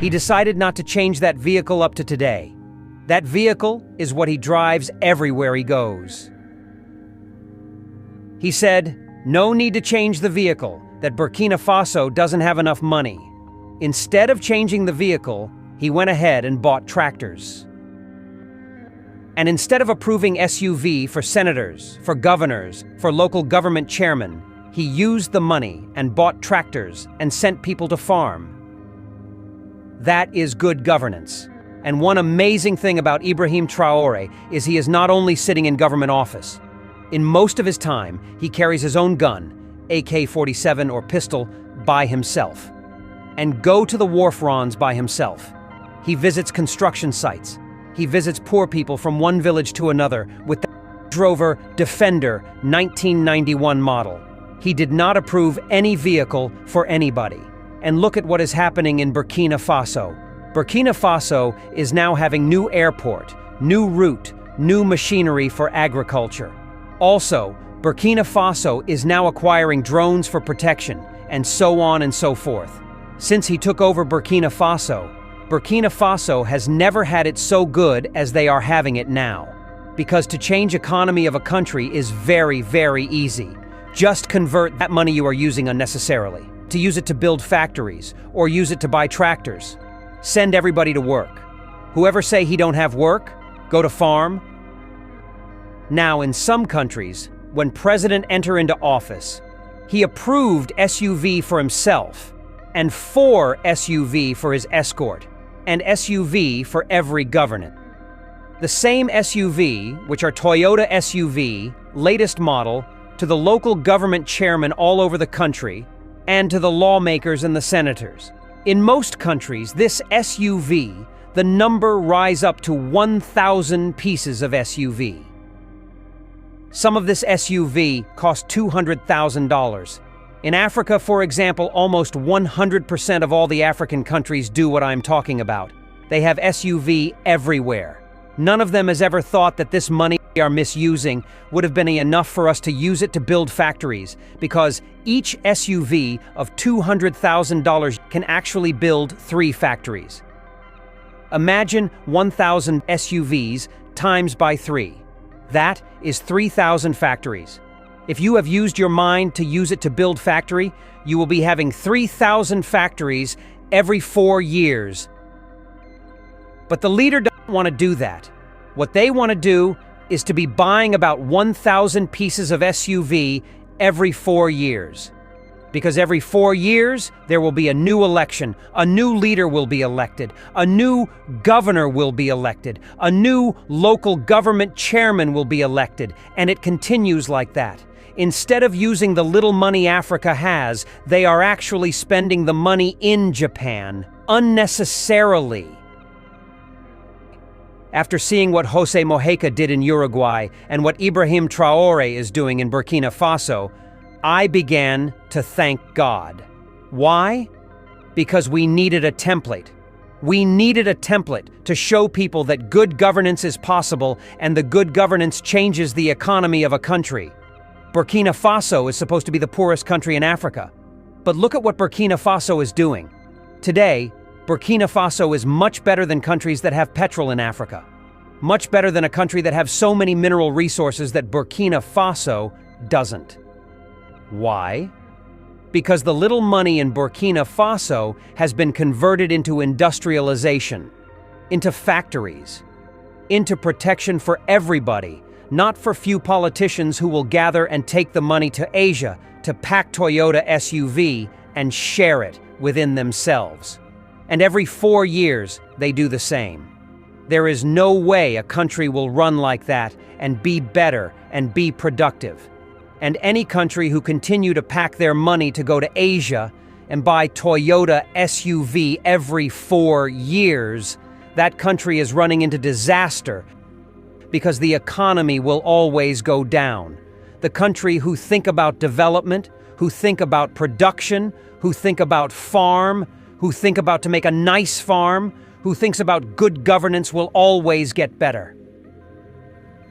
He decided not to change that vehicle up to today. That vehicle is what he drives everywhere he goes. He said, no need to change the vehicle, that Burkina Faso doesn't have enough money. Instead of changing the vehicle, he went ahead and bought tractors. And instead of approving SUV for senators, for governors, for local government chairmen, he used the money and bought tractors and sent people to farm. That is good governance. And one amazing thing about Ibrahim Traoré is he is not only sitting in government office. In most of his time, he carries his own gun, AK-47 or pistol, by himself, and go to the war fronts by himself. He visits construction sites. He visits poor people from one village to another with the Rover Defender 1991 model. He did not approve any vehicle for anybody. And look at what is happening in Burkina Faso. Burkina Faso is now having new airport, new route, new machinery for agriculture. Also, Burkina Faso is now acquiring drones for protection, and so on and so forth. Since he took over Burkina Faso has never had it so good as they are having it now. Because to change economy of a country is very, very easy. Just convert that money you are using unnecessarily, to use it to build factories, or use it to buy tractors. Send everybody to work. Whoever say he don't have work, go to farm. Now, in some countries, when president enter into office, he approved SUV for himself, and 4 SUV for his escort, and SUV for every government. The same SUV, which are Toyota SUV, latest model, to the local government chairman all over the country, and to the lawmakers and the senators. In most countries, this SUV, the number rise up to 1,000 pieces of SUV. Some of this SUV cost $200,000. In Africa, for example, almost 100% of all the African countries do what I'm talking about. They have SUV everywhere. None of them has ever thought that this money we are misusing would have been enough for us to use it to build factories, because each SUV of $200,000 can actually build 3 factories. Imagine 1,000 SUVs times by 3. That is 3,000 factories. If you have used your mind to use it to build factory, you will be having 3,000 factories every 4 years. But the leader doesn't want to do that. What they want to do is to be buying about 1,000 pieces of SUV every 4 years. Because every 4 years, there will be a new election, a new leader will be elected, a new governor will be elected, a new local government chairman will be elected, and it continues like that. Instead of using the little money Africa has, they are actually spending the money in Japan, unnecessarily. After seeing what José Mojica did in Uruguay and what Ibrahim Traoré is doing in Burkina Faso, I began to thank God. Why? Because we needed a template. We needed a template to show people that good governance is possible and the good governance changes the economy of a country. Burkina Faso is supposed to be the poorest country in Africa. But look at what Burkina Faso is doing. Today, Burkina Faso is much better than countries that have petrol in Africa. Much better than a country that have so many mineral resources that Burkina Faso doesn't. Why? Because the little money in Burkina Faso has been converted into industrialization, into factories, into protection for everybody, not for few politicians who will gather and take the money to Asia to pack Toyota SUV and share it within themselves. And every 4 years, they do the same. There is no way a country will run like that and be better and be productive. And any country who continue to pack their money to go to Asia and buy Toyota SUV every 4 years, that country is running into disaster because the economy will always go down. The country who think about development, who think about production, who think about farm, who think about to make a nice farm, who thinks about good governance will always get better.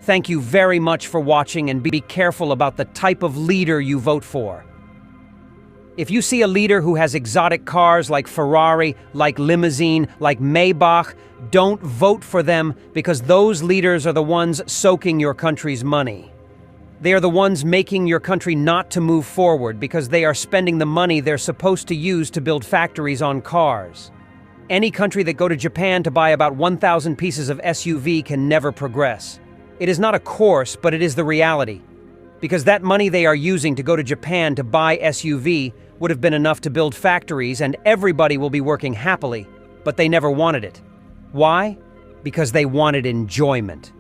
Thank you very much for watching, and be careful about the type of leader you vote for. If you see a leader who has exotic cars like Ferrari, like limousine, like Maybach, don't vote for them because those leaders are the ones soaking your country's money. They are the ones making your country not to move forward because they are spending the money they're supposed to use to build factories on cars. Any country that go to Japan to buy about 1,000 pieces of SUV can never progress. It is not a course, but it is the reality. Because that money they are using to go to Japan to buy SUV would have been enough to build factories and everybody will be working happily, but they never wanted it. Why? Because they wanted enjoyment.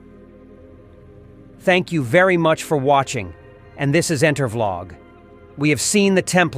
Thank you very much for watching, and this is Entervlog. We have seen the template.